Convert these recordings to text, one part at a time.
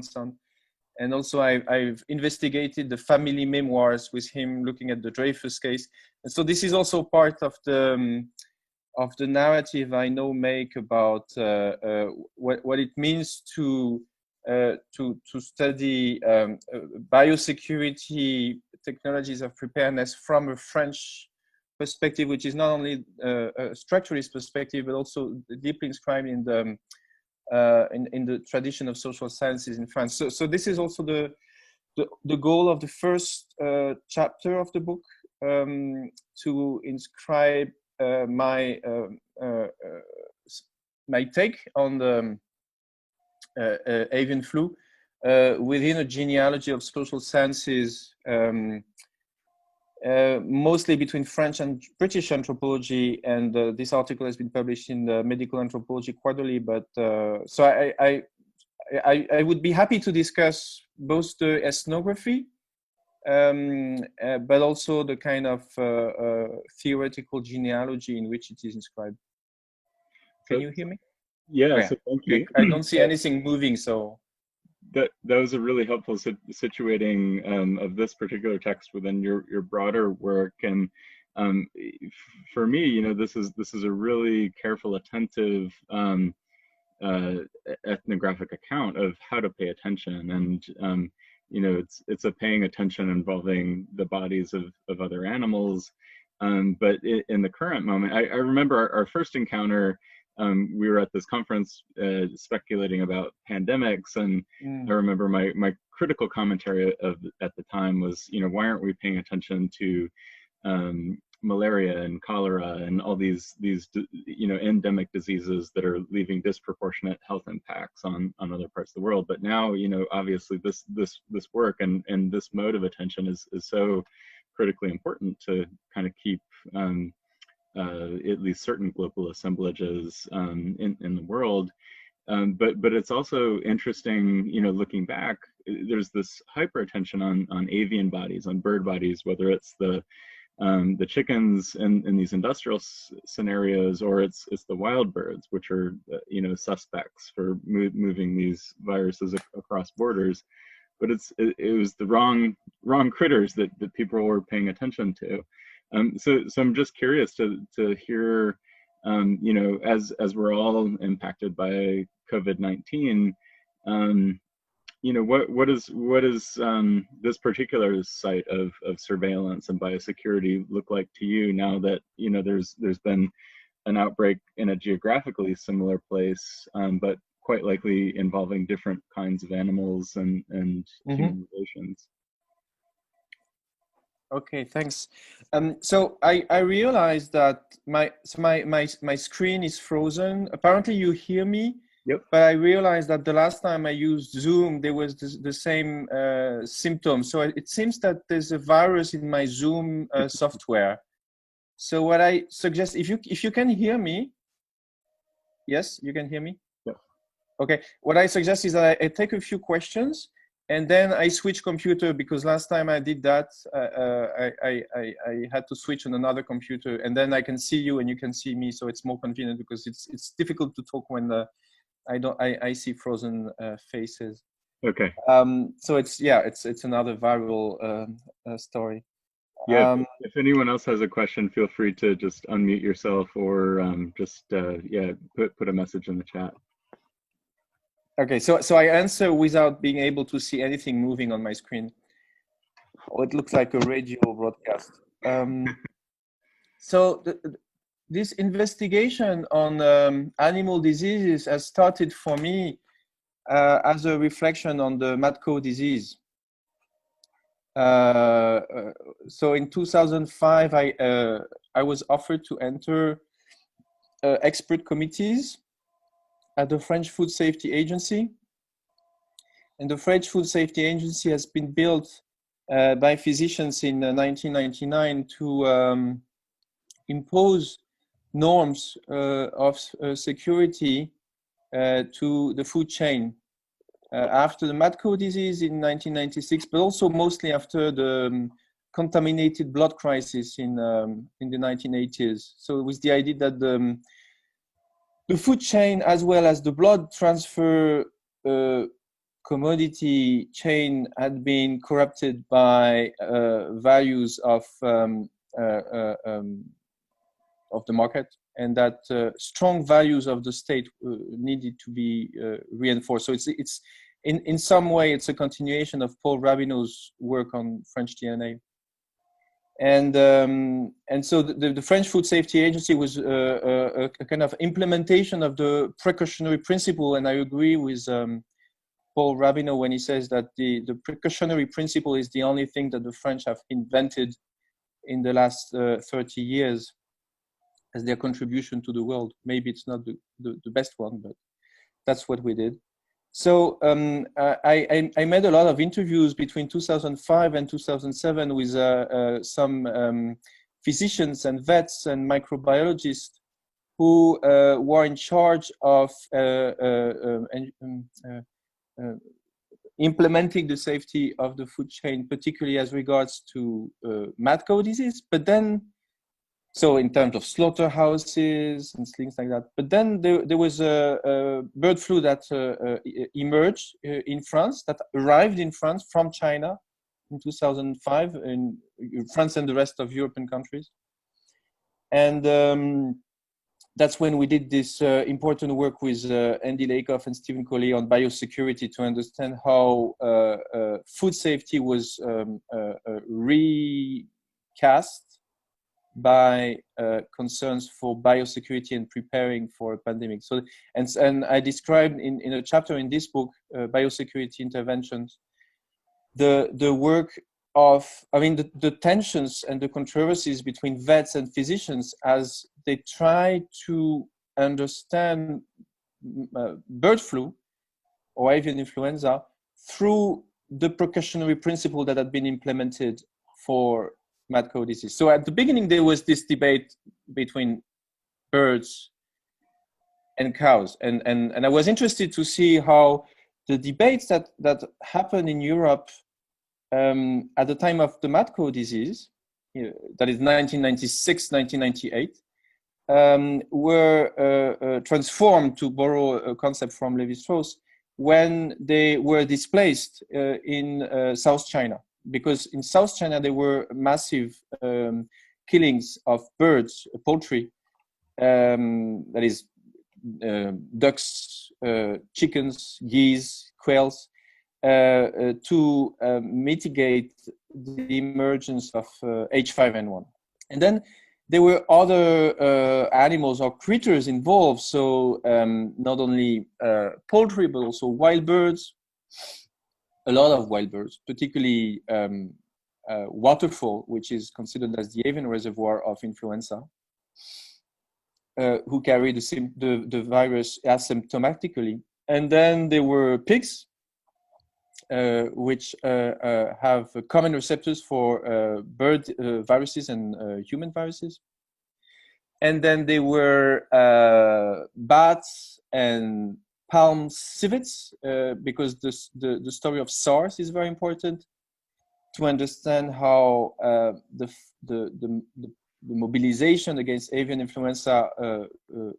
grandson. And also I've investigated the family memoirs with him, looking at the Dreyfus case. And so this is also part of the narrative I now make about what it means to study biosecurity technologies of preparedness from a French perspective, which is not only a structuralist perspective, but also deeply inscribed in the tradition of social sciences in France. So this is also the goal of the first chapter of the book, to inscribe my take on the avian flu within a genealogy of social sciences, mostly between French and British anthropology, and this article has been published in the Medical Anthropology Quarterly. But so I would be happy to discuss both the ethnography, but also the kind of theoretical genealogy in which it is inscribed. Can you hear me? Yeah, oh, yeah. So thank you. I don't see anything moving, so. That was a really helpful situating of this particular text within your broader work. And for me, this is a really careful, attentive ethnographic account of how to pay attention. And it's a paying attention involving the bodies of other animals. But in the current moment, I remember our first encounter. We were at this conference speculating about pandemics, and I remember my critical commentary at the time was, why aren't we paying attention to malaria and cholera and all these endemic diseases that are leaving disproportionate health impacts on other parts of the world. But now, obviously this work and this mode of attention is so critically important to kind of keep at least certain global assemblages in the world. But it's also interesting, looking back, there's this hyper attention on avian bodies, on bird bodies, whether it's the chickens in these industrial scenarios, or it's the wild birds, which are suspects for moving these viruses across borders. But it was the wrong critters that people were paying attention to. So I'm just curious to hear, as we're all impacted by COVID-19, what is this particular site of surveillance and biosecurity look like to you now that there's been an outbreak in a geographically similar place, but quite likely involving different kinds of animals and human relations? Okay, thanks. So I realized that my screen is frozen. Apparently you hear me. Yep. But I realized that the last time I used Zoom, there was the same symptoms. So it seems that there's a virus in my Zoom software. So what I suggest, if you can hear me, yes, you can hear me? Yep. Okay, what I suggest is that I take a few questions and then I switch computer, because last time I did that, I had to switch on another computer, and then I can see you and you can see me. So it's more convenient, because it's difficult to talk when I see frozen faces. Okay. So it's another viral story. Yeah. If anyone else has a question, feel free to just unmute yourself, or just put a message in the chat. Okay. So I answer without being able to see anything moving on my screen. Oh, it looks like a radio broadcast. So this investigation on animal diseases has started for me as a reflection on the mad cow disease. So in 2005, I was offered to enter expert committees at the French Food Safety Agency. And the French Food Safety Agency has been built by physicians in 1999 to impose norms of security to the food chain after the mad cow disease in 1996, but also mostly after the contaminated blood crisis in the 1980s. So it was the idea that the food chain, as well as the blood transfer commodity chain had been corrupted by values of the market, and that strong values of the state needed to be reinforced. So it's in some way it's a continuation of Paul Rabinow's work on French DNA. And so the French Food Safety Agency was a kind of implementation of the precautionary principle, and I agree with Paul Rabinow when he says that the precautionary principle is the only thing that the French have invented in the last 30 years as their contribution to the world. Maybe it's not the best one, but that's what we did. So I made a lot of interviews between 2005 and 2007 with some physicians and vets and microbiologists who were in charge of implementing the safety of the food chain, particularly as regards to mad cow disease, but then, so in terms of slaughterhouses and things like that. But then there was a bird flu that emerged in France, that arrived in France from China in 2005, in France and the rest of European countries. And that's when we did this important work with Andy Lakoff and Stephen Coley on biosecurity to understand how food safety was recast by concerns for biosecurity and preparing for a pandemic. So, and I described in a chapter in this book, biosecurity interventions, the work of, I mean, the tensions and the controversies between vets and physicians as they try to understand bird flu or avian influenza through the precautionary principle that had been implemented for mad cow disease. So at the beginning, there was this debate between birds and cows. And I was interested to see how the debates that happened in Europe at the time of the mad cow disease, that is 1996, 1998, were transformed, to borrow a concept from Levi-Strauss, when they were displaced in South China. Because in South China, there were massive killings of birds, poultry, that is ducks, chickens, geese, quails, to mitigate the emergence of H5N1. And then there were other animals or critters involved, so not only poultry, but also wild birds, a lot of wild birds, particularly waterfowl, which is considered as the avian reservoir of influenza, who carry the virus asymptomatically. And then there were pigs, which have common receptors for bird viruses and human viruses. And then there were bats and palm civets, because the story of SARS is very important to understand how the mobilization against avian influenza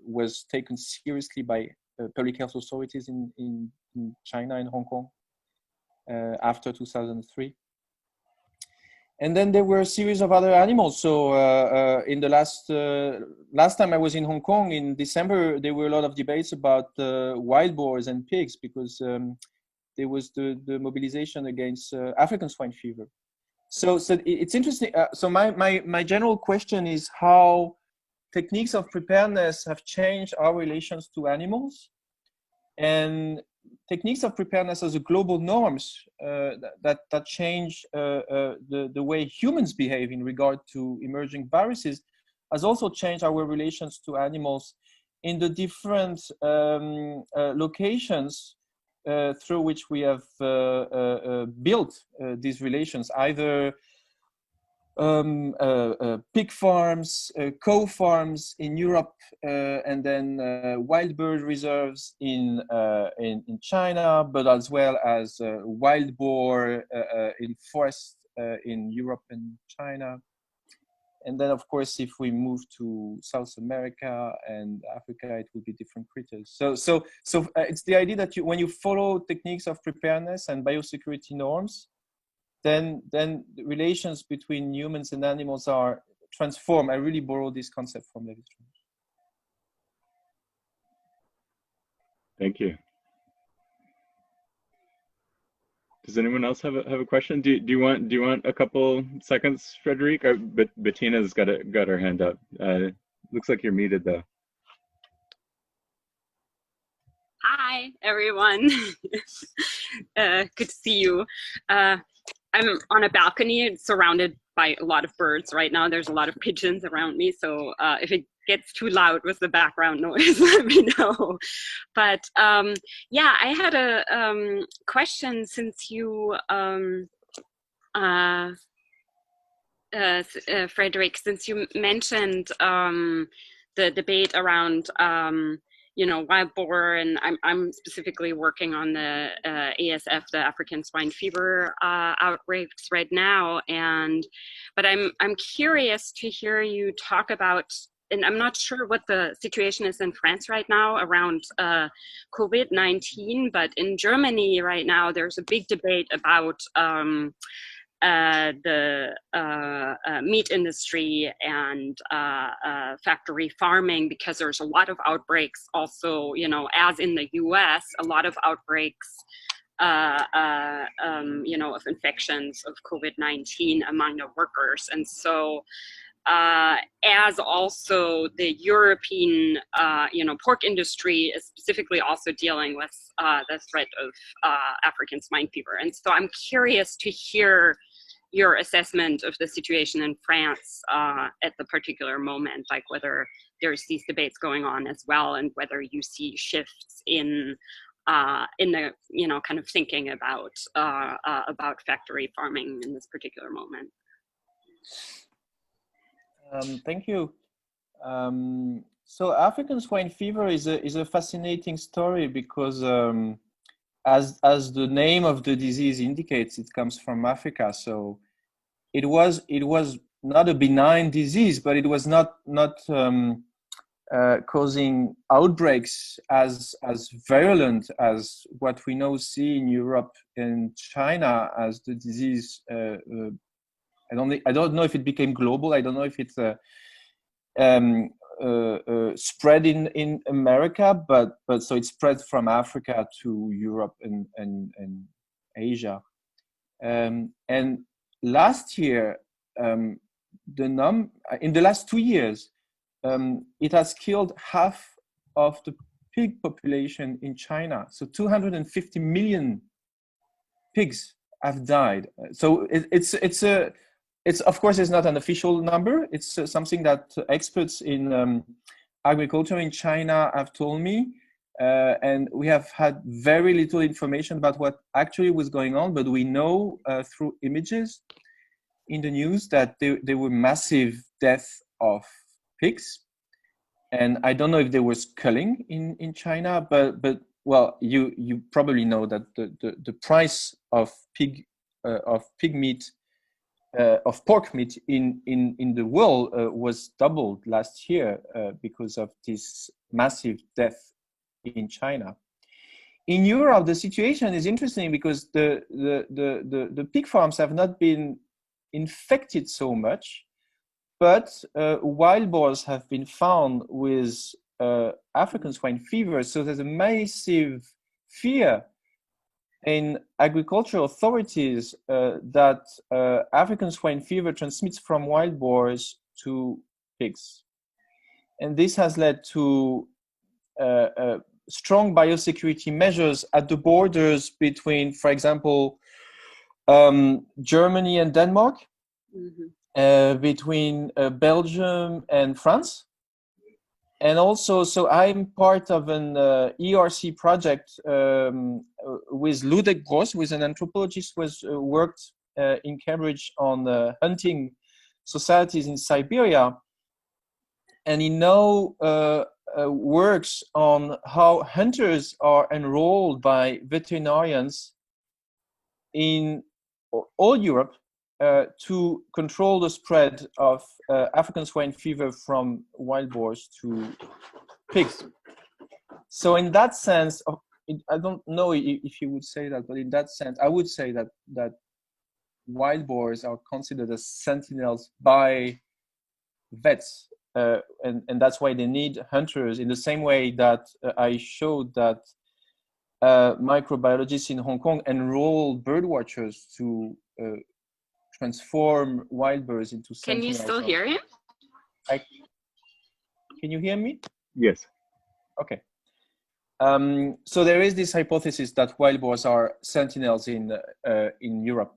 was taken seriously by public health authorities in China and Hong Kong after 2003. And then there were a series of other animals. So in the last time I was in Hong Kong in December, there were a lot of debates about wild boars and pigs, because there was the mobilization against African swine fever. So it's interesting. So my general question is how techniques of preparedness have changed our relations to animals, and techniques of preparedness as a global norms that change the way humans behave in regard to emerging viruses has also changed our relations to animals in the different locations through which we have built these relations, either pig farms, cow farms in Europe, and then wild bird reserves in China, but as well as wild boar in forests in Europe and China, And then, of course, if we move to South America and Africa, it will be different critters. So it's the idea that when you follow techniques of preparedness and biosecurity norms, then the relations between humans and animals are transformed. I really borrow this concept from Levi-Strauss. Thank you. Does anyone else have a question? Do you want a couple seconds, Frédéric? But Bettina's got her hand up. Looks like you're muted though. Hi everyone. Good to see you. I'm on a balcony surrounded by a lot of birds right now. There's a lot of pigeons around me, so if it gets too loud with the background noise, let me know. But yeah, I had a question since you, Frédéric, since you mentioned the debate around you know, wild boar, and I'm specifically working on the ASF, the African swine fever outbreaks right now, but I'm curious to hear you talk about, and I'm not sure what the situation is in France right now around COVID-19, but in Germany right now there's a big debate about the meat industry and factory farming, because there's a lot of outbreaks also, you know, as in the US, a lot of outbreaks, you know, of infections of COVID-19 among the workers. And so as also the European, you know, pork industry is specifically also dealing with the threat of African swine fever. And so I'm curious to hear your assessment of the situation in France at the particular moment, like whether there's these debates going on as well, and whether you see shifts in the, you know, kind of thinking about factory farming in this particular moment. Thank you. So African swine fever is a fascinating story because as the name of the disease indicates, it comes from Africa. So it was not a benign disease, but it was not causing outbreaks as virulent as what we now see in Europe and China as the disease. I don't know if it became global. I don't know if it's spread in America, but so it spread from Africa to Europe and Asia. And last year, in the last 2 years, it has killed half of the pig population in China. So 250 million pigs have died. So it's of course, it's not an official number. It's something that experts in agriculture in China have told me. And we have had very little information about what actually was going on, but we know through images in the news that there were massive deaths of pigs. And I don't know if there was culling in China, but well, you probably know that the price of pig meat, of pork meat in the world was doubled last year because of this massive death in China. In Europe, the situation is interesting because the pig farms have not been infected so much, but wild boars have been found with African swine fever. So there's a massive fear in agricultural authorities that African swine fever transmits from wild boars to pigs. And this has led to strong biosecurity measures at the borders between, for example, Germany and Denmark, between Belgium and France. And also, so I'm part of an ERC project with Ludek Gross, who is an anthropologist who has worked in Cambridge on hunting societies in Siberia. And he now works on how hunters are enrolled by veterinarians in all Europe to control the spread of African swine fever from wild boars to pigs. So in that sense, I don't know if you would say that, but in that sense, I would say that wild boars are considered as sentinels by vets, and that's why they need hunters. In the same way that I showed that microbiologists in Hong Kong enroll birdwatchers to transform wild birds into sentinels. Can you still hear him? Can you hear me? Yes. Okay. So there is this hypothesis that wild boars are sentinels in Europe.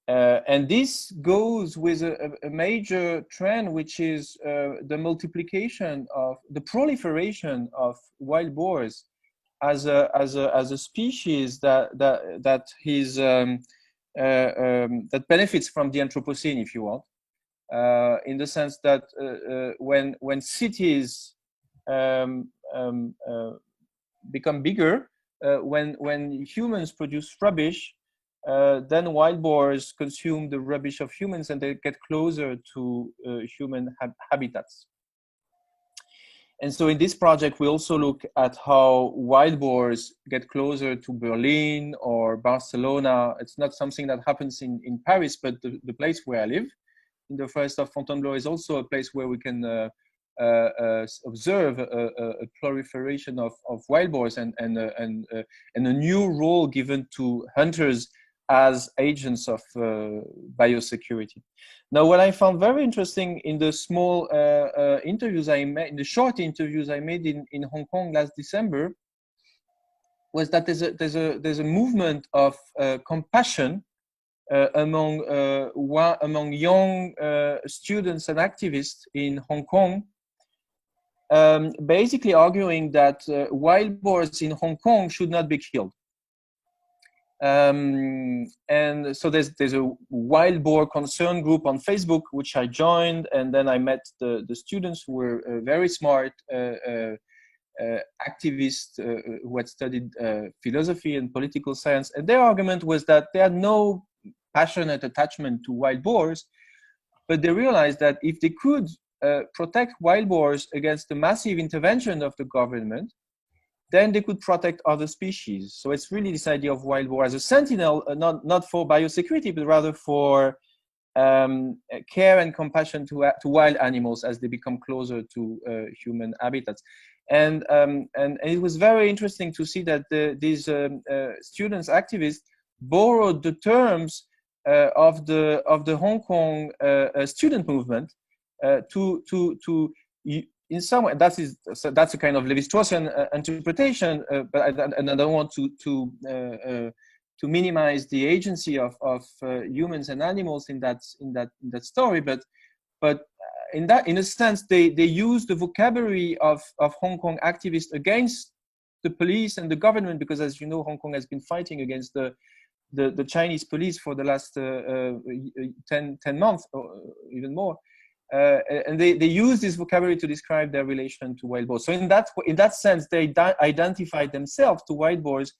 And this goes with a major trend, which is the multiplication of the proliferation of wild boars as a species that benefits from the Anthropocene, if you want, in the sense that when cities become bigger, when humans produce rubbish, then wild boars consume the rubbish of humans and they get closer to human habitats. And so in this project, we also look at how wild boars get closer to Berlin or Barcelona. It's not something that happens in Paris, but the place where I live, in the forest of Fontainebleau, is also a place where we can observe a proliferation of wild boars and a new role given to hunters as agents of biosecurity. Now, what I found very interesting in the small interviews I made, in the short interviews I made in Hong Kong last December, was that there's a movement of compassion among young students and activists in Hong Kong, basically arguing that wild boars in Hong Kong should not be killed. And so there's a wild boar concern group on Facebook, which I joined, and then I met the students who were very smart activists who had studied philosophy and political science. And their argument was that they had no passionate attachment to wild boars, but they realized that if they could protect wild boars against the massive intervention of the government, then they could protect other species. So it's really this idea of wild boar as a sentinel, not for biosecurity, but rather for care and compassion to wild animals as they become closer to human habitats. And it was very interesting to see that these students, activists, borrowed the terms of the Hong Kong student movement in some way. That's a kind of Levi-Straussian interpretation, but I don't want to minimize the agency of humans and animals in that story. But in a sense, they use the vocabulary of Hong Kong activists against the police and the government, because, as you know, Hong Kong has been fighting against the Chinese police for the last 10 months or even more. And they use this vocabulary to describe their relation to wild boars. So in that sense, they identified themselves to wild boars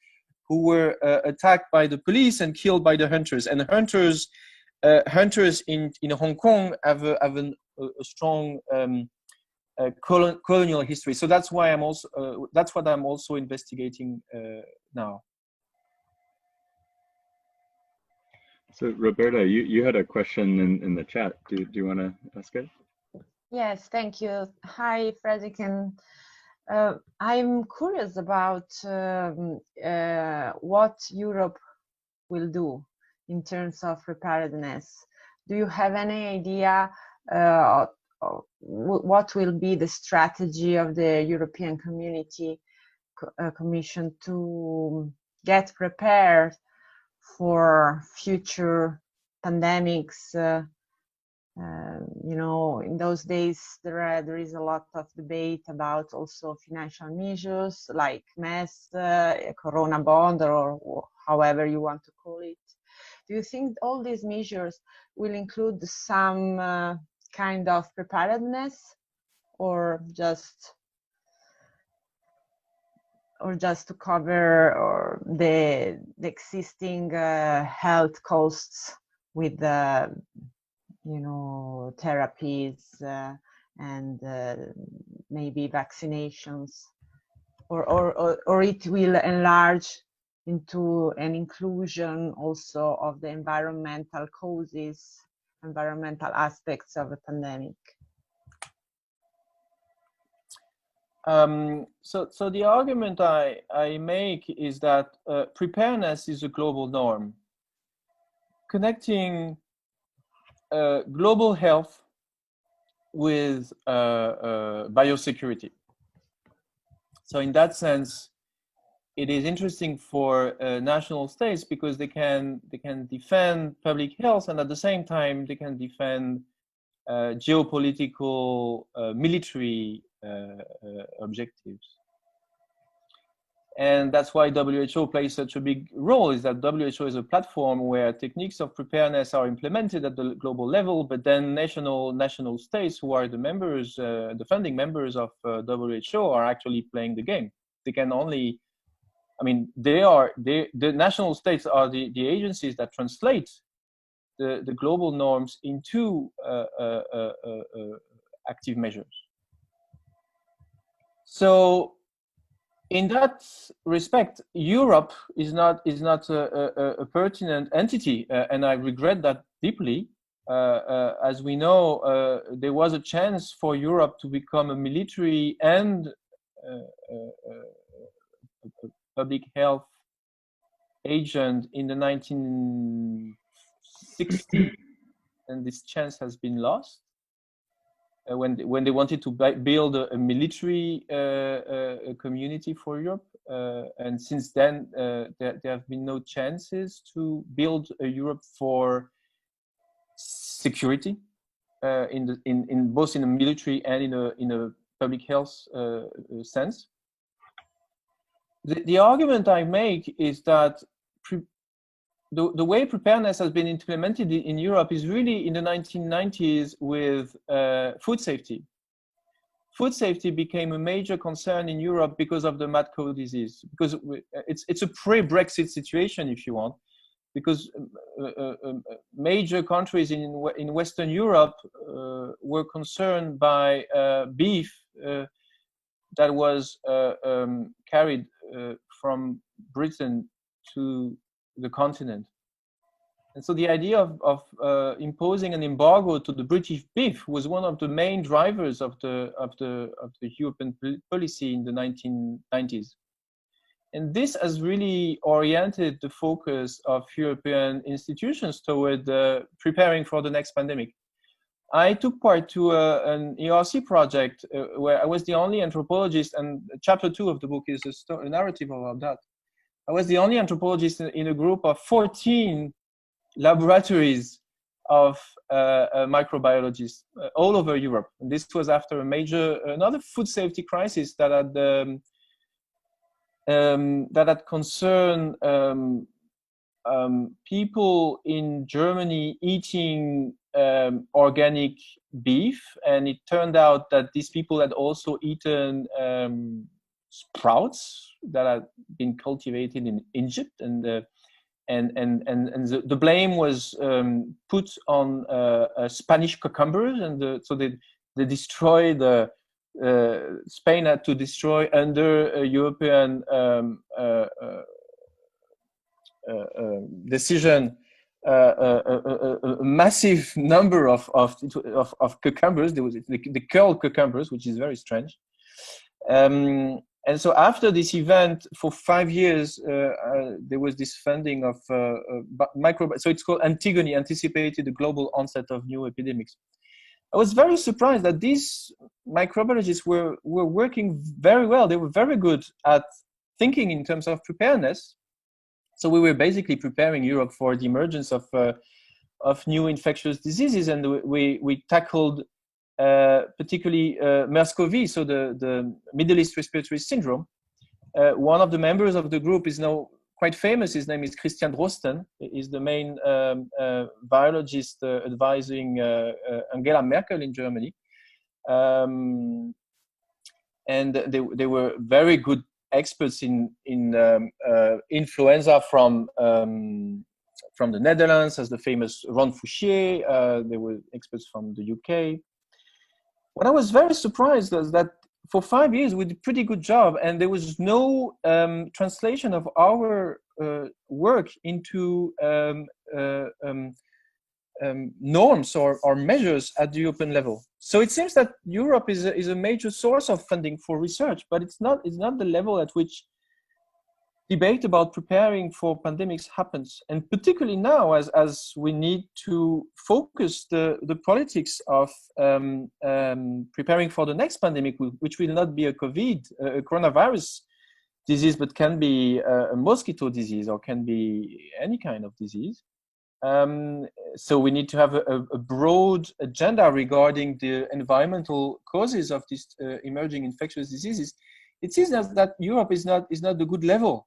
who were attacked by the police and killed by the hunters. And hunters in Hong Kong have a strong colonial history. So that's why that's what I'm also investigating now. So Roberta, you had a question in the chat. Do you want to ask it? Yes, thank you. Hi, Frédéric. I'm curious about what Europe will do in terms of preparedness. Do you have any idea what will be the strategy of the European Commission to get prepared for future pandemics? In those days there is a lot of debate about also financial measures like MES, Corona bond, or however you want to call it. Do you think all these measures will include some kind of preparedness, or just to cover the existing health costs with therapies and maybe vaccinations, or it will enlarge into an inclusion also of the environmental causes, environmental aspects of a pandemic? So the argument I make is that preparedness is a global norm, connecting global health with biosecurity. So in that sense, it is interesting for national states because they can defend public health, and at the same time they can defend geopolitical military objectives. And that's why WHO plays such a big role, is that WHO is a platform where techniques of preparedness are implemented at the global level, but then national states who are the members, the funding members of WHO are actually playing the game. They can only, I mean, the national states are the agencies that translate the global norms into active measures. So in that respect, Europe is not a pertinent entity, and I regret that deeply. As we know, there was a chance for Europe to become a military and public health agent in the 1960s, and this chance has been lost. When they wanted to build a military community for Europe, and since then there have been no chances to build a Europe for security, in both in a military and in a public health sense. The argument I make is that the way preparedness has been implemented in Europe is really in the 1990s with food safety. Food safety became a major concern in Europe because of the mad cow disease, because it's a pre-Brexit situation, if you want, because major countries in Western Europe were concerned by beef that was carried from Britain to the continent. And so the idea of imposing an embargo to the British beef was one of the main drivers of the European policy in the 1990s. And this has really oriented the focus of European institutions toward preparing for the next pandemic. I took part to an ERC project where I was the only anthropologist, and chapter 2 of the book is a narrative about that. I was the only anthropologist in a group of 14 laboratories of microbiologists all over Europe. And this was after another food safety crisis that had concerned people in Germany eating organic beef, and it turned out that these people had also eaten sprouts that had been cultivated in Egypt, and the blame was put on Spanish cucumbers, and so they destroyed Spain had to destroy under a European decision a massive number of cucumbers. There was the curled cucumbers, which is very strange. And so after this event, for 5 years, there was this funding of so it's called Antigone, anticipated the global onset of new epidemics. I was very surprised that these microbiologists were working very well. They were very good at thinking in terms of preparedness. So we were basically preparing Europe for the emergence of new infectious diseases, and we tackled particularly MERS-CoV, so the Middle East Respiratory Syndrome. One of the members of the group is now quite famous. His name is Christian Drosten. He's the main virologist advising Angela Merkel in Germany. And they were very good experts in influenza from from the Netherlands, as the famous Ron Fouchier. There were experts from the UK. What I was very surprised was that for 5 years we did a pretty good job, and there was no translation of our work into norms or measures at the European level. So it seems that Europe is a major source of funding for research, but it's not the level at which debate about preparing for pandemics happens. And particularly now, as we need to focus the politics of preparing for the next pandemic, which will not be a coronavirus disease, but can be a mosquito disease or can be any kind of disease. So we need to have a broad agenda regarding the environmental causes of these emerging infectious diseases. It seems that Europe is not the good level,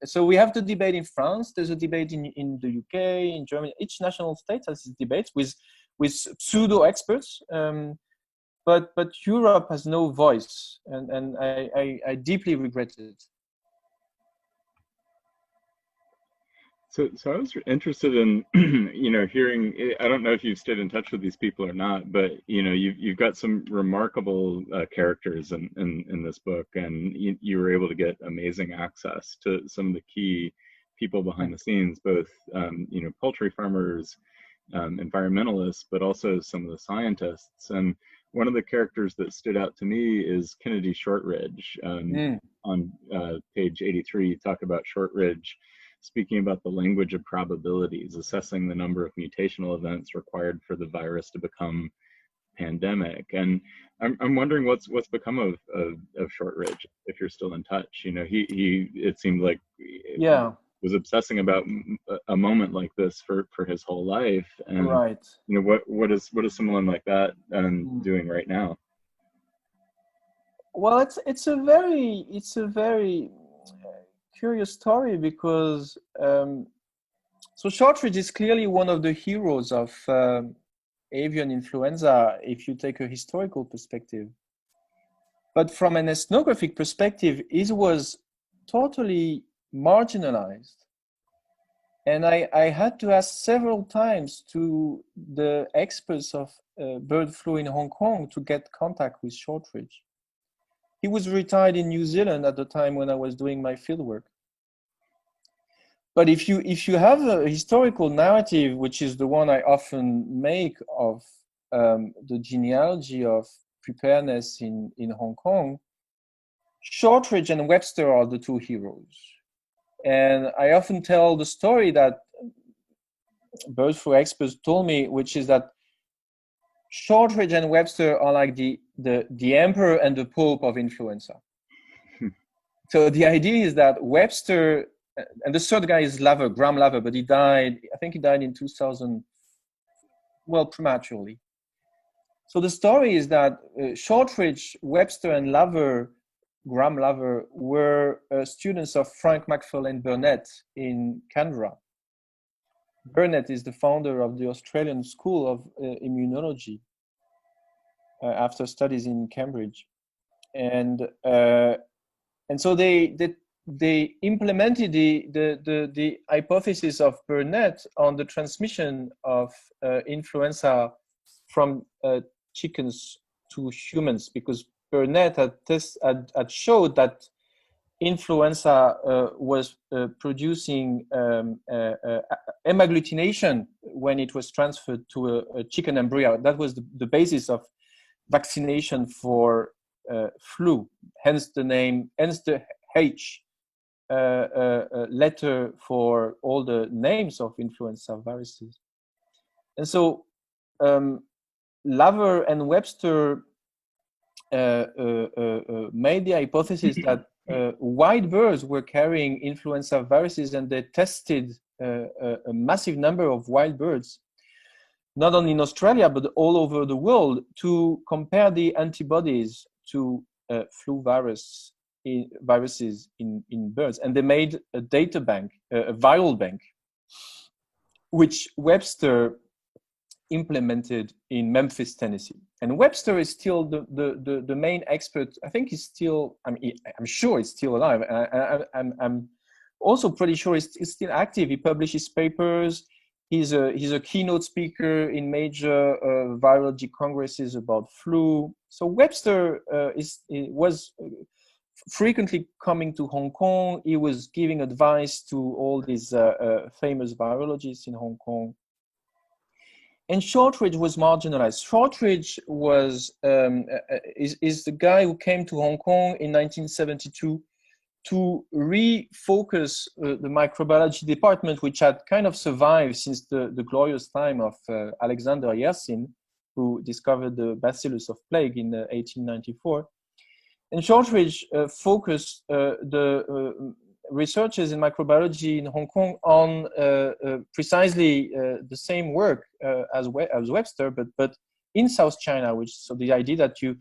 so we have the debate in France. There's a debate in the UK, in Germany. Each national state has its debates with pseudo experts, but Europe has no voice, and I deeply regret it. So I was interested in, hearing, I don't know if you've stayed in touch with these people or not, but, you've got some remarkable characters in this book, and you were able to get amazing access to some of the key people behind the scenes, both, poultry farmers, environmentalists, but also some of the scientists. And one of the characters that stood out to me is Kennedy Shortridge. On page 83, you talk about Shortridge speaking about the language of probabilities, assessing the number of mutational events required for the virus to become pandemic. And I'm wondering what's become of Shortridge, if you're still in touch. He it seemed like was obsessing about a moment like this for his whole life. And right. What is someone like that doing right now? Well, it's a very curious story, because so Shortridge is clearly one of the heroes of avian influenza if you take a historical perspective. But from an ethnographic perspective, he was totally marginalized. And I had to ask several times to the experts of bird flu in Hong Kong to get contact with Shortridge. He was retired in New Zealand at the time when I was doing my fieldwork. But if you have a historical narrative, which is the one I often make of the genealogy of preparedness in Hong Kong, Shortridge and Webster are the two heroes. And I often tell the story that bird flu experts told me, which is that Shortridge and Webster are like the emperor and the pope of influenza. So the idea is that Webster, and the third guy is Graham Laver, but he died in 2000, well, prematurely. So the story is that Shortridge, Webster, and Graham Laver, were students of Frank Macfarlane Burnett in Canberra. Burnett is the founder of the Australian School of Immunology after studies in Cambridge. And so they implemented the hypothesis of Burnett on the transmission of influenza from chickens to humans, because Burnett had showed that influenza was producing hemagglutination when it was transferred to a chicken embryo. That was the basis of vaccination for flu, hence the H letter for all the names of influenza viruses. And so Laver and Webster made the hypothesis that white birds were carrying influenza viruses, and they tested a massive number of wild birds, not only in Australia, but all over the world, to compare the antibodies to flu viruses in birds. And they made a data bank, a viral bank, which Webster implemented in Memphis, Tennessee. And Webster is still the main expert. I think he's still, I'm sure he's still alive. I'm also pretty sure is still active. He publishes papers. He's a keynote speaker in major virology congresses about flu. So Webster was frequently coming to Hong Kong. He was giving advice to all these famous virologists in Hong Kong. And Shortridge was marginalized. Shortridge was is the guy who came to Hong Kong in 1972 to refocus the microbiology department, which had kind of survived since the glorious time of Alexander Yersin, who discovered the bacillus of plague in 1894. And Shortridge focused the researchers in microbiology in Hong Kong on precisely the same work as Webster, but in South China, so the idea that you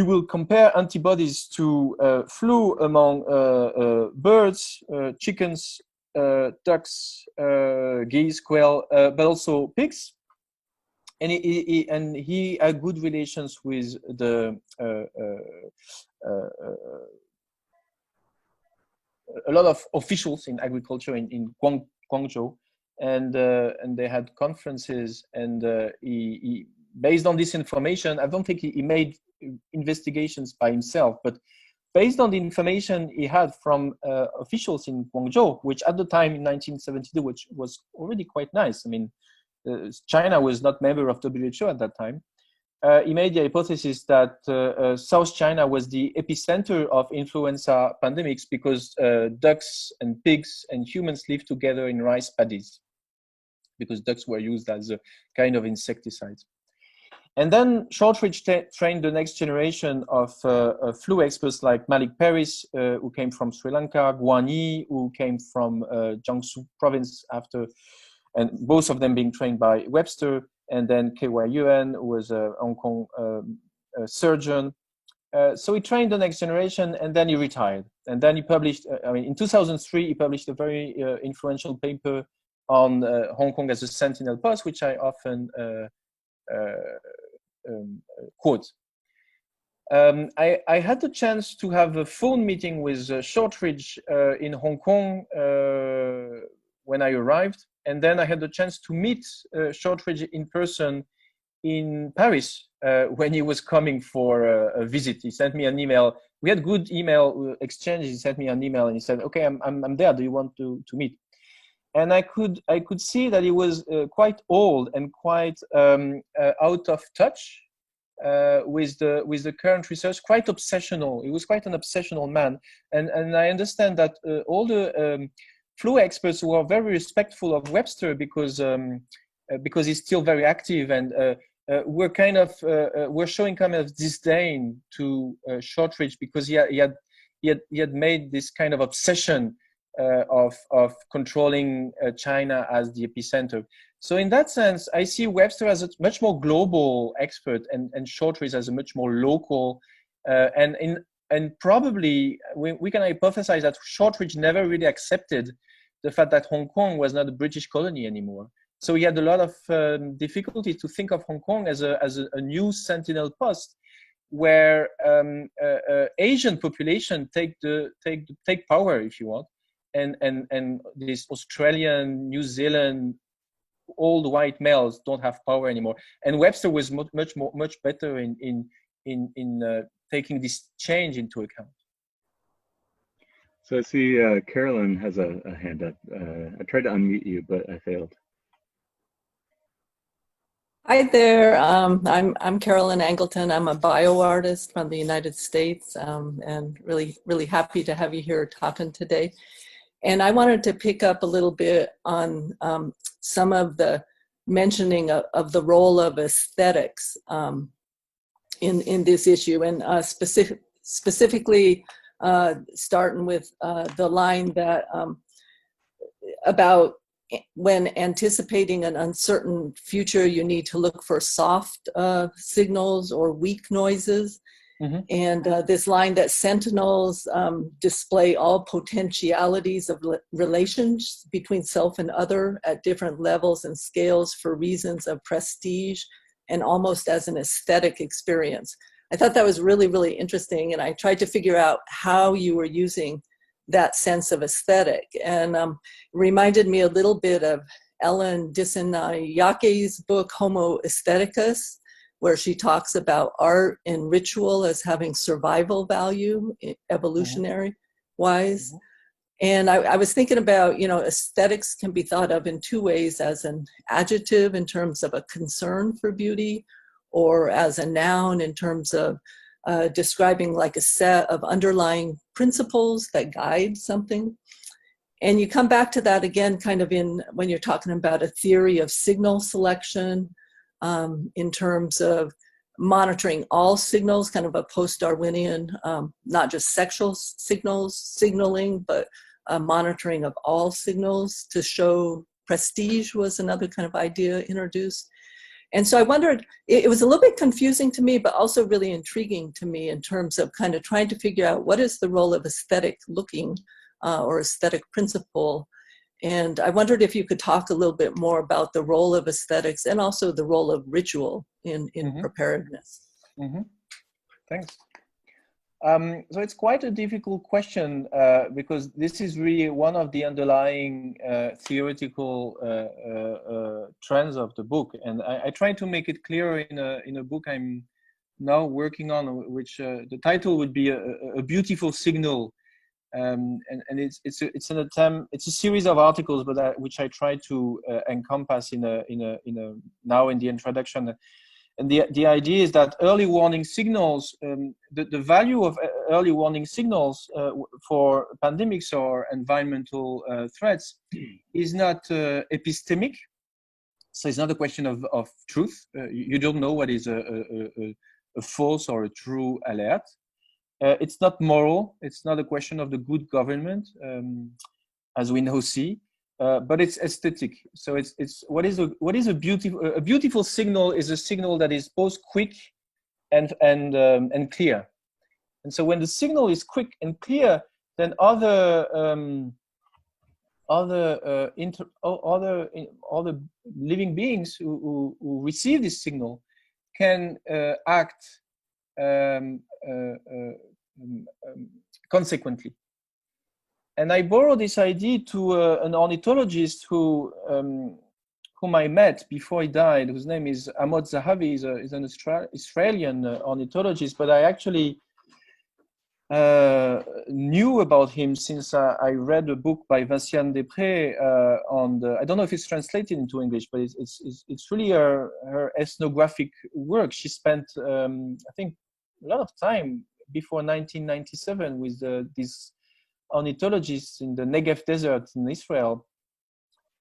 will compare antibodies to flu among birds, chickens, ducks, geese, quail, but also pigs. And he had good relations with a lot of officials in agriculture in Guangzhou, and they had conferences. And he based on this information, I don't think he made investigations by himself, but based on the information he had from officials in Guangzhou, which at the time in 1972, which was already quite nice. I mean, China was not member of WHO at that time. He made the hypothesis that South China was the epicenter of influenza pandemics because ducks and pigs and humans live together in rice paddies, because ducks were used as a kind of insecticide. And then Shortridge trained the next generation of flu experts like Malik Paris, who came from Sri Lanka, Guan Yi, who came from Jiangsu province after, and both of them being trained by Webster, and then K.Y. Yuan, who was a Hong Kong surgeon. So he trained the next generation, and then he retired. And then he published, in 2003, he published a very influential paper on Hong Kong as a Sentinel post, which I often quote. I had the chance to have a phone meeting with Shortridge in Hong Kong when I arrived, and then I had the chance to meet Shortridge in person in Paris when he was coming for a visit. He sent me an email. We had good email exchanges. He sent me an email and he said, "Okay, I'm there. Do you want to meet?" And I could see that he was quite old and quite out of touch with the current research, quite obsessional. He was quite an obsessional man, and I understand that all the flu experts who are very respectful of Webster because he's still very active, and we're showing kind of disdain to Shortridge because he had made this kind of obsession of controlling China as the epicenter. So in that sense, I see Webster as a much more global expert, and Shortridge as a much more local. And probably we can hypothesize that Shortridge never really accepted the fact that Hong Kong was not a British colony anymore. So he had a lot of difficulty to think of Hong Kong as a new Sentinel post, where Asian population take power, if you want. And this Australian, New Zealand, old white males don't have power anymore. And Webster was much better in taking this change into account. So I see Carolyn has a hand up. I tried to unmute you, but I failed. Hi there. I'm Carolyn Angleton. I'm a bioartist from the United States, and really happy to have you here talking today. And I wanted to pick up a little bit on some of the mentioning of the role of aesthetics in this issue, and specifically starting with the line that about when anticipating an uncertain future, you need to look for soft signals or weak noises. Mm-hmm. And this line that Sentinels display all potentialities of relations between self and other at different levels and scales for reasons of prestige and almost as an aesthetic experience. I thought that was really interesting, and I tried to figure out how you were using that sense of aesthetic. And reminded me a little bit of Ellen Dissanayake's book, Homo Aestheticus, where she talks about art and ritual as having survival value, evolutionary wise. And I was thinking about, aesthetics can be thought of in two ways: as an adjective in terms of a concern for beauty, or as a noun in terms of describing like a set of underlying principles that guide something. And you come back to that again kind of when you're talking about a theory of signal selection, in terms of monitoring all signals, kind of a post-Darwinian, not just sexual signaling, but monitoring of all signals to show prestige was another kind of idea introduced. And so I wondered, it was a little bit confusing to me, but also really intriguing to me in terms of kind of trying to figure out what is the role of aesthetic looking or aesthetic principle. And I wondered if you could talk a little bit more about the role of aesthetics and also the role of ritual in preparedness. Thanks. So it's quite a difficult question because this is really one of the underlying theoretical trends of the book, and I try to make it clear in a book I'm now working on, which the title would be a beautiful signal, and it's an attempt. It's a series of articles, but which I try to encompass in now in the introduction. And the idea is that early warning signals, the value of early warning signals for pandemics or environmental threats is not epistemic. So it's not a question of truth. You don't know what is a false or a true alert. It's not moral. It's not a question of the good government, as we now see. But it's aesthetic. So it's what is a beautiful signal is a signal that is both quick and clear. And so when the signal is quick and clear, then other living beings who receive this signal can act consequently. And I borrowed this idea to an ornithologist whom I met before he died, whose name is Amos Zahavi. He's an Israelian ornithologist, but I actually knew about him since I read a book by Vinciane Després on the, I don't know if it's translated into English, but it's really her ethnographic work. She spent, I think, a lot of time before 1997 with these ornithologists in the Negev desert in Israel.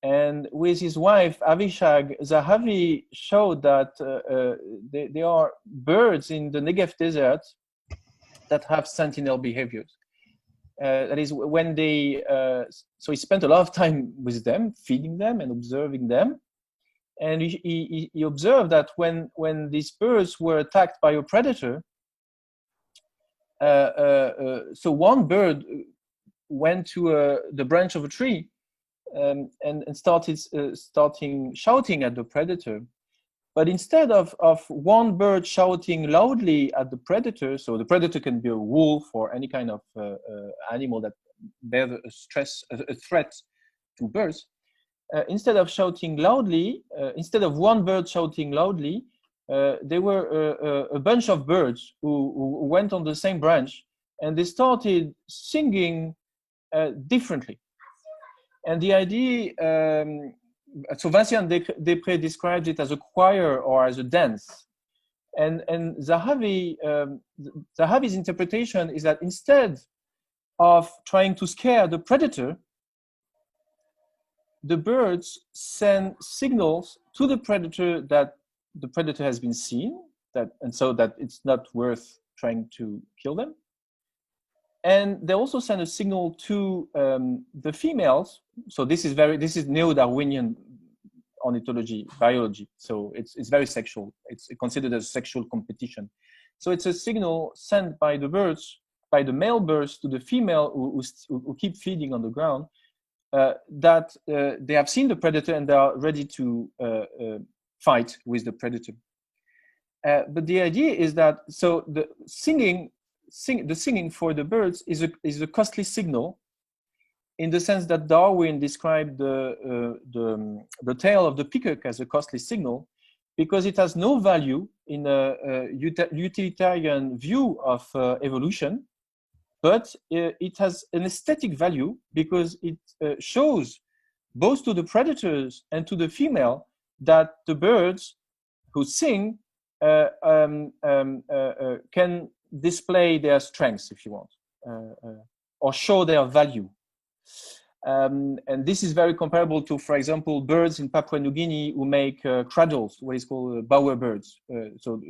And with his wife, Avishag, Zahavi showed that there are birds in the Negev desert that have sentinel behaviors. That is when they, so he spent a lot of time with them, feeding them and observing them. And he observed that when these birds were attacked by a predator, so one bird went to the branch of a tree and started shouting at the predator. But instead of one bird shouting loudly at the predator, so the predator can be a wolf or any kind of animal that bears a threat to birds, instead of shouting loudly, instead of one bird shouting loudly, there were a bunch of birds who went on the same branch, and they started singing differently. And the idea, so Vinciane Després described it as a choir or as a dance. And Zahavi's interpretation is that instead of trying to scare the predator, the birds send signals to the predator that the predator has been seen, and so that it's not worth trying to kill them. And they also send a signal to the females. So this is neo-Darwinian ornithology, biology. So it's very sexual. It's considered as sexual competition. So it's a signal sent by the birds, by the male birds to the female who keep feeding on the ground, that they have seen the predator and they are ready to fight with the predator. But the idea is that, so the singing for the birds is a costly signal in the sense that Darwin described the tail of the peacock as a costly signal, because it has no value in a utilitarian view of evolution, but it has an aesthetic value because it shows both to the predators and to the female that the birds who sing can display their strengths, if you want, or show their value. And this is very comparable to, for example, birds in Papua New Guinea who make cradles, what is called bower birds. So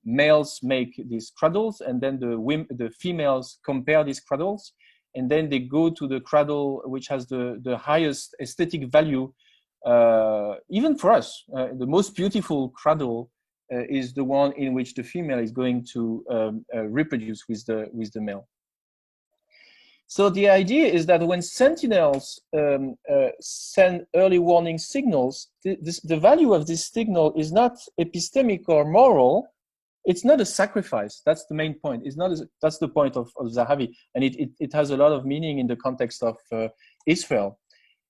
males make these cradles, and then the females compare these cradles, and then they go to the cradle which has the highest aesthetic value. Even for us, the most beautiful cradle is the one in which the female is going to reproduce with the male. So the idea is that when sentinels send early warning signals, the value of this signal is not epistemic or moral. It's not a sacrifice. That's the main point. It's not. That's the point of Zahavi, and it has a lot of meaning in the context of Israel.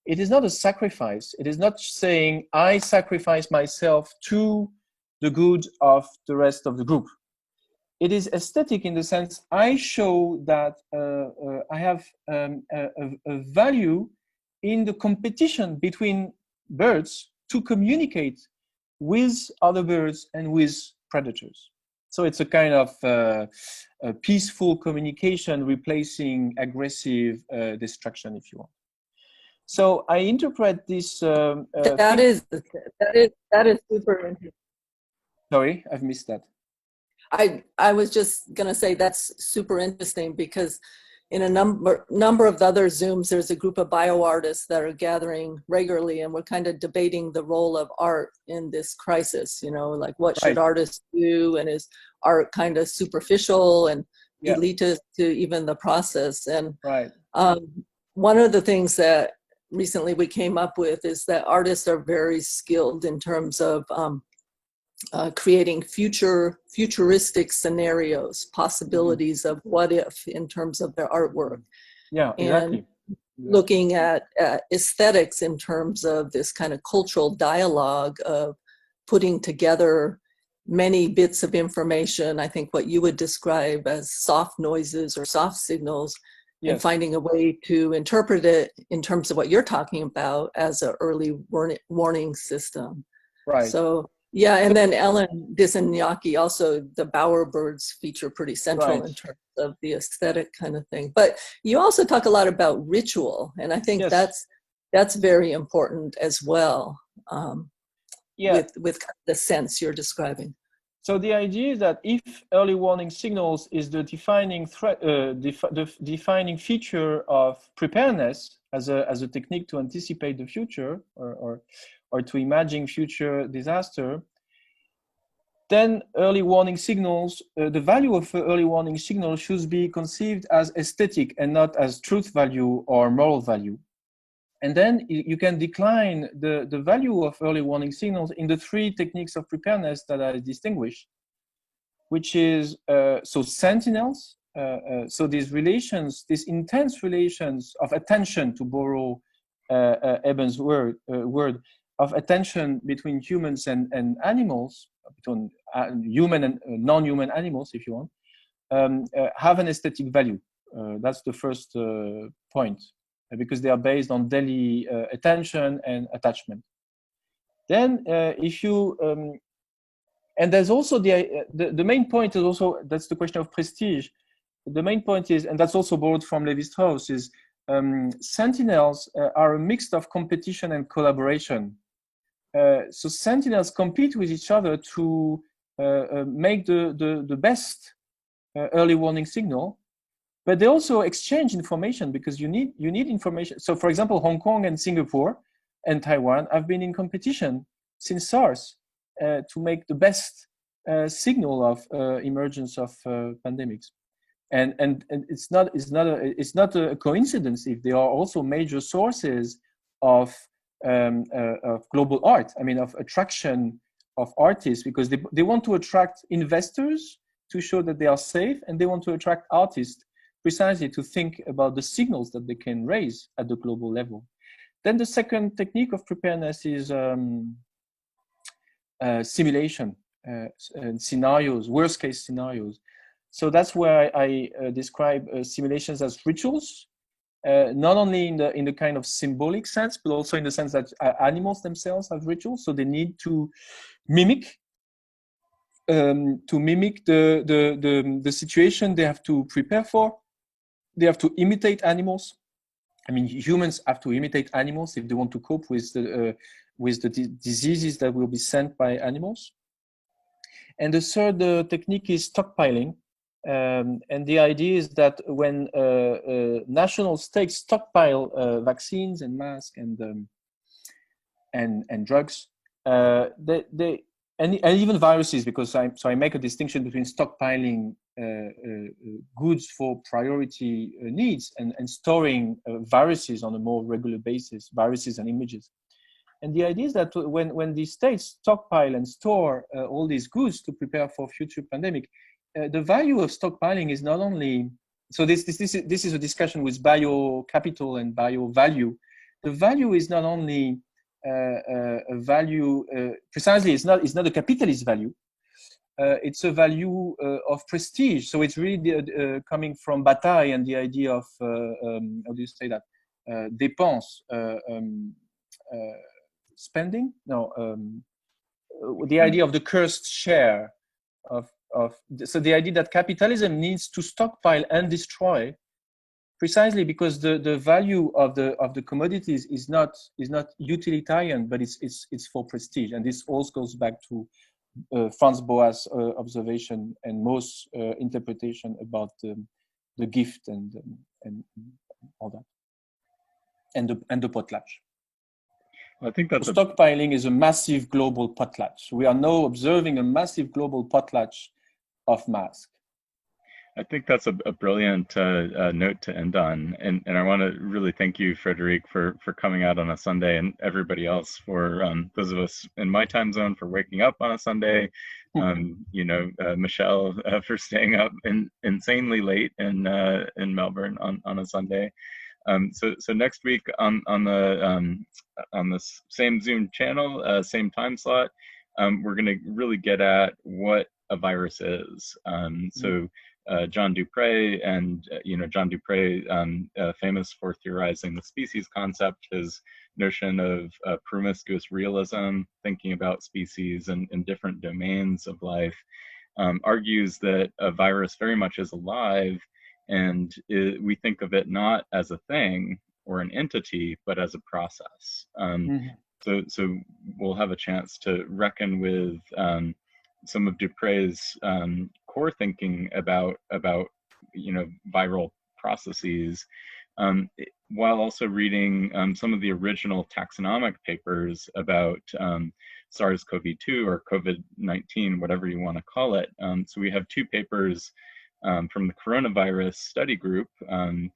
It is not a sacrifice. It is not saying I sacrifice myself to the good of the rest of the group. It is aesthetic in the sense I show that I have a value in the competition between birds to communicate with other birds and with predators. So it's a kind of a peaceful communication replacing aggressive destruction, if you want. So I interpret this. That is super interesting. Sorry, I've missed that. I was just going to say that's super interesting because in a number of other Zooms, there's a group of bioartists that are gathering regularly, and we're kind of debating the role of art in this crisis, you know, like what should artists do, and is art kind of superficial and elitist to even the process. And one of the things that recently we came up with is that artists are very skilled in terms of creating futuristic scenarios, possibilities of what if in terms of their artwork. Yeah, exactly. And looking at aesthetics in terms of this kind of cultural dialogue of putting together many bits of information, I think what you would describe as soft noises or soft signals, and finding a way to interpret it in terms of what you're talking about as an early warning system. Right. So, yeah, and then Ellen Disanyaki, also the bowerbirds feature pretty central in terms of the aesthetic kind of thing. But you also talk a lot about ritual, and I think that's very important as well, with the sense you're describing. So the idea is that if early warning signals is the defining threat, defining feature of preparedness as a technique to anticipate the future or to imagine future disaster, then early warning signals, the value of early warning signals should be conceived as aesthetic and not as truth value or moral value. And then you can decline the value of early warning signals in the three techniques of preparedness that I distinguished, which is, so sentinels, so these relations, these intense relations of attention, to borrow Eben's word, of attention between humans and animals, between human and non-human animals, if you want, have an aesthetic value. That's the first point, because they are based on daily attention and attachment. Then if you, and there's also the main point is also, that's the question of prestige. The main point is, and that's also borrowed from Levi-Strauss, is sentinels are a mix of competition and collaboration. So sentinels compete with each other to make the best early warning signal, but they also exchange information because you need information. So for example, Hong Kong and Singapore and Taiwan have been in competition since SARS to make the best signal of emergence of pandemics. And it's not a coincidence if they are also major sources of global art. I mean, of attraction of artists, because they want to attract investors to show that they are safe, and they want to attract artists precisely to think about the signals that they can raise at the global level. Then the second technique of preparedness is simulation and scenarios, worst case scenarios. So that's where I describe simulations as rituals, not only in the kind of symbolic sense, but also in the sense that animals themselves have rituals. So they need to mimic the situation they have to prepare for. They have to imitate animals. I mean, humans have to imitate animals if they want to cope with the diseases that will be sent by animals. And the third technique is stockpiling. And the idea is that when national states stockpile vaccines and masks and drugs, and even viruses, because I make a distinction between stockpiling goods for priority needs and storing viruses on a more regular basis, viruses and images. And the idea is that when the states stockpile and store all these goods to prepare for future pandemic, the value of stockpiling is not only, so this is a discussion with bio capital and bio value. The value is not only a value, precisely it's not a capitalist value, it's a value of prestige. So it's really coming from Bataille and the idea of, how do you say that, dépense, spending? No, the idea of the cursed share so the idea that capitalism needs to stockpile and destroy, precisely because the value of the commodities is not utilitarian, but it's for prestige. And this also goes back to Franz Boas' observation and Mo's interpretation about the gift and all that, and the potlatch. I think that stockpiling is a massive global potlatch. We are now observing a massive global potlatch of masks. I think that's a brilliant note to end on, and I want to really thank you, Frédéric, for coming out on a Sunday, and everybody else for those of us in my time zone for waking up on a Sunday. Michelle for staying up insanely late in Melbourne on a Sunday. So next week on this same Zoom channel, same time slot, we're going to really get at what a virus is. John Dupre, and John Dupre, famous for theorizing the species concept, his notion of promiscuous realism, thinking about species in different domains of life, argues that a virus very much is alive, and we think of it not as a thing or an entity, but as a process. So we'll have a chance to reckon with some of Dupre's core thinking about viral processes, while also reading some of the original taxonomic papers about SARS-CoV-2 or COVID-19, whatever you want to call it. So we have two papers from the coronavirus study group,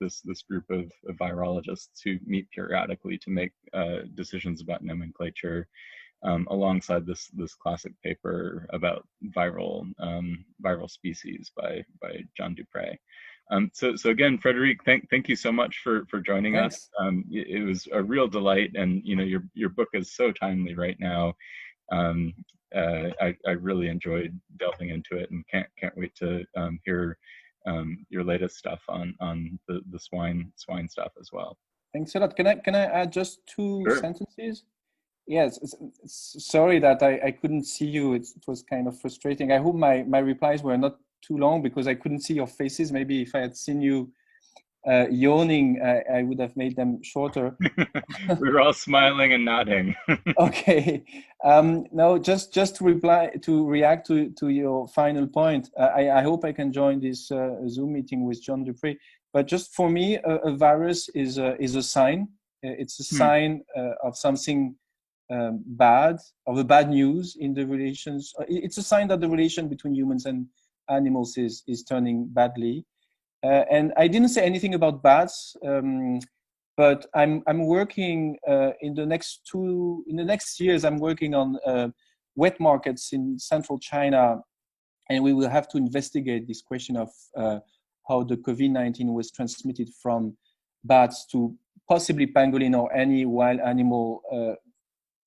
this group of virologists who meet periodically to make decisions about nomenclature, alongside this classic paper about viral species by John Dupre. So again, Frédéric, thank you so much for joining us. It was a real delight, and your book is so timely right now. I really enjoyed delving into it, and can't wait to hear your latest stuff on the swine stuff as well. Thanks a lot. Can I add just two Sure. sentences? Yes, sorry that I couldn't see you. It was kind of frustrating. I hope my replies were not too long, because I couldn't see your faces. Maybe if I had seen you yawning, I would have made them shorter. We were all smiling and nodding. Okay. No, just to react to your final point. I hope I can join this Zoom meeting with John Dupre. But just for me, a virus is a sign. It's a sign of something bad, of the bad news in the relations. It's a sign that the relation between humans and animals is turning badly. And I didn't say anything about bats, but I'm working in the next years. I'm working on wet markets in central China, and we will have to investigate this question of how the COVID-19 was transmitted from bats to possibly pangolin or any wild animal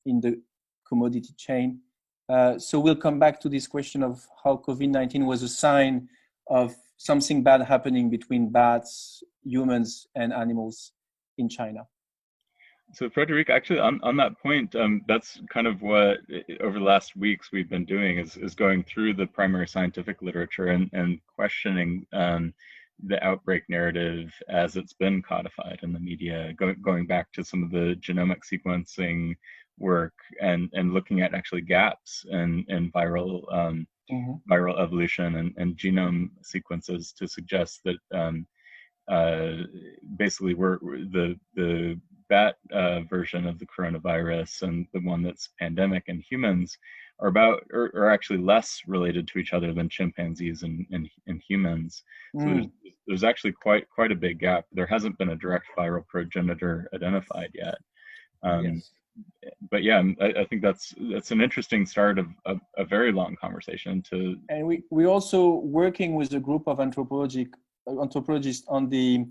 in the commodity chain. So we'll come back to this question of how COVID-19 was a sign of something bad happening between bats, humans, and animals in China. So Frédéric, actually on that point, that's kind of what over the last weeks we've been doing is going through the primary scientific literature and questioning the outbreak narrative as it's been codified in the media, going back to some of the genomic sequencing work and looking at actually gaps in viral viral evolution and genome sequences to suggest that basically we're the bat version of the coronavirus and the one that's pandemic in humans are actually less related to each other than chimpanzees and humans. So there's actually quite a big gap. There hasn't been a direct viral progenitor identified yet. Yes. But yeah, I think that's an interesting start of a very long conversation to. And we're also working with a group of anthropologists on the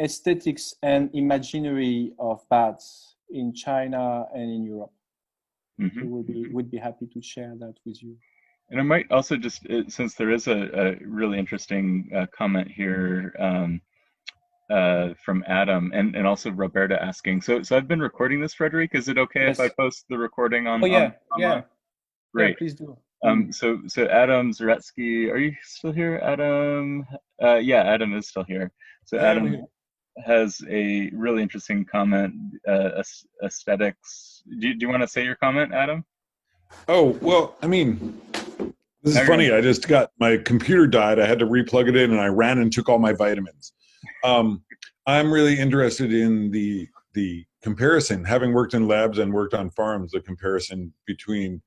aesthetics and imaginary of bats in China and in Europe. Mm-hmm. So we'd be happy to share that with you. And I might also just, since there is a really interesting comment here from Adam and also Roberta asking, so I've been recording this, Frédéric. Is it okay if I post the recording on? Oh yeah, online? Great. Yeah, please do. So Adam Zaretsky, are you still here, Adam? Yeah, Adam is still here. So Adam has a really interesting comment, aesthetics. Do you want to say your comment, Adam? Oh, well, I mean, this is funny. I just got, my computer died. I had to replug it in and I ran and took all my vitamins. I'm really interested in the comparison, having worked in labs and worked on farms, the comparison between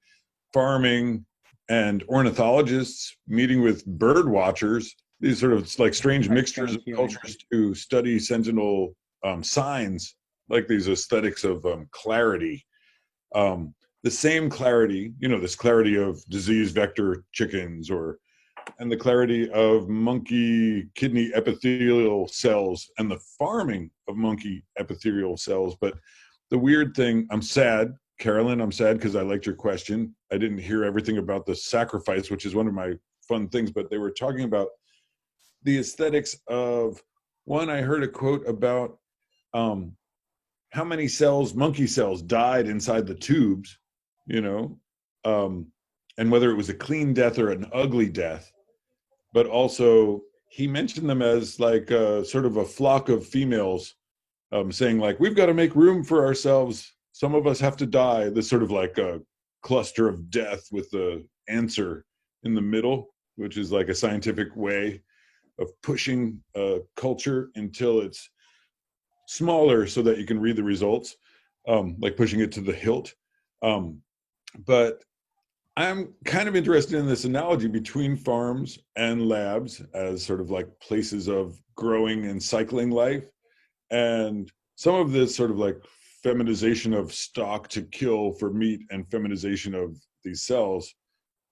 farming and ornithologists meeting with bird watchers, these sort of like strange mixtures of cultures to study sentinel signs, like these aesthetics of clarity. The same clarity, you know, this clarity of disease vector chickens and the clarity of monkey kidney epithelial cells and the farming of monkey epithelial cells. But the weird thing, I'm sad, Carolyn, I'm sad because I liked your question. I didn't hear everything about the sacrifice, which is one of my fun things, but they were talking about the aesthetics of, one, I heard a quote about how many cells, monkey cells, died inside the tubes, you know, and whether it was a clean death or an ugly death. But also, he mentioned them as like sort of a flock of females saying like, we've got to make room for ourselves. Some of us have to die. This sort of like a cluster of death with the answer in the middle, which is like a scientific way of pushing culture until it's smaller so that you can read the results, like pushing it to the hilt. But I'm kind of interested in this analogy between farms and labs as sort of like places of growing and cycling life. And some of this sort of like feminization of stock to kill for meat and feminization of these cells.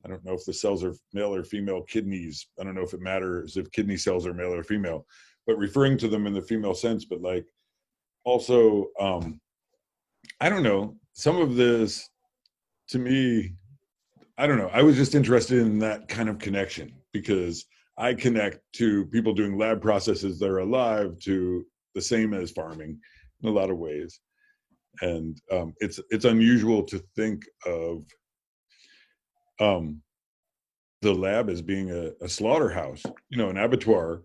I don't know if the cells are male or female kidneys. I don't know if it matters if kidney cells are male or female, but referring to them in the female sense, but like also, I don't know, some of this to me, I don't know. I was just interested in that kind of connection because I connect to people doing lab processes that are alive to the same as farming in a lot of ways. And it's unusual to think of the lab as being a slaughterhouse, you know, an abattoir